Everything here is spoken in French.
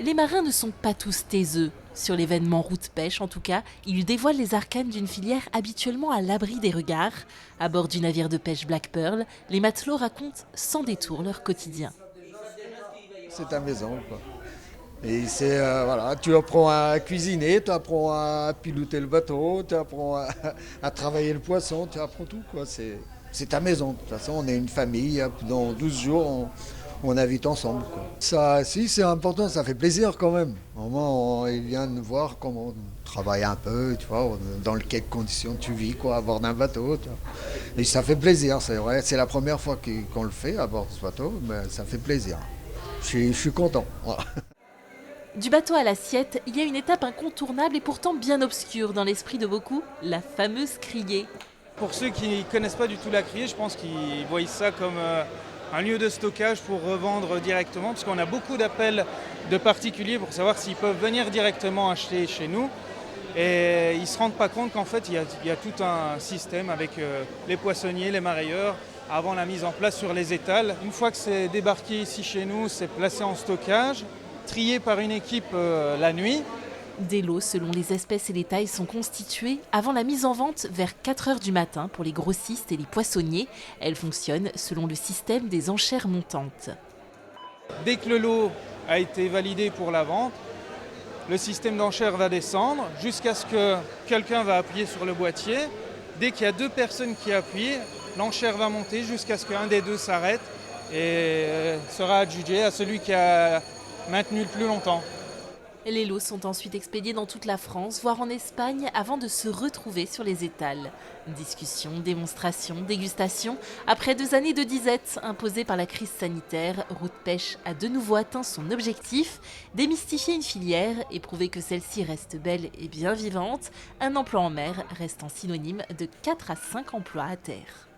Les marins ne sont pas tous taiseux. Sur l'événement Route Pêche, en tout cas, ils dévoilent les arcanes d'une filière habituellement à l'abri des regards. À bord du navire de pêche Black Pearl, les matelots racontent sans détour leur quotidien. C'est ta maison, quoi. Et c'est, voilà, tu apprends à cuisiner, tu apprends à piloter le bateau, tu apprends à travailler le poisson, tu apprends tout, quoi. C'est ta maison. De toute façon, on est une famille. Dans 12 jours, on habite ensemble, quoi. Ça, si, c'est important, ça fait plaisir quand même. Au moins, ils viennent voir comment on travaille un peu, tu vois, dans quelles conditions tu vis, quoi, à bord d'un bateau. Tu vois. Et ça fait plaisir, c'est vrai. C'est la première fois qu'on le fait à bord de ce bateau, mais ça fait plaisir. Je suis content. Voilà. Du bateau à l'assiette, il y a une étape incontournable et pourtant bien obscure dans l'esprit de beaucoup, la fameuse criée. Pour ceux qui ne connaissent pas du tout la criée, je pense qu'ils voient ça comme un lieu de stockage pour revendre directement, parce qu'on a beaucoup d'appels de particuliers pour savoir s'ils peuvent venir directement acheter chez nous. Et ils ne se rendent pas compte qu'en fait, il y a tout un système avec les poissonniers, les marailleurs, avant la mise en place sur les étals. Une fois que c'est débarqué ici chez nous, c'est placé en stockage, trié par une équipe la nuit. Des lots selon les espèces et les tailles sont constitués avant la mise en vente vers 4 heures du matin pour les grossistes et les poissonniers. Elles fonctionnent selon le système des enchères montantes. Dès que le lot a été validé pour la vente, le système d'enchères va descendre jusqu'à ce que quelqu'un va appuyer sur le boîtier. Dès qu'il y a 2 personnes qui appuient, l'enchère va monter jusqu'à ce qu'un des 2 s'arrête et sera adjugé à celui qui a maintenu le plus longtemps. Les lots sont ensuite expédiés dans toute la France, voire en Espagne, avant de se retrouver sur les étals. Discussions, démonstrations, dégustations. Après 2 années de disette imposées par la crise sanitaire, Route Pêche a de nouveau atteint son objectif, démystifier une filière et prouver que celle-ci reste belle et bien vivante, un emploi en mer restant synonyme de 4 à 5 emplois à terre.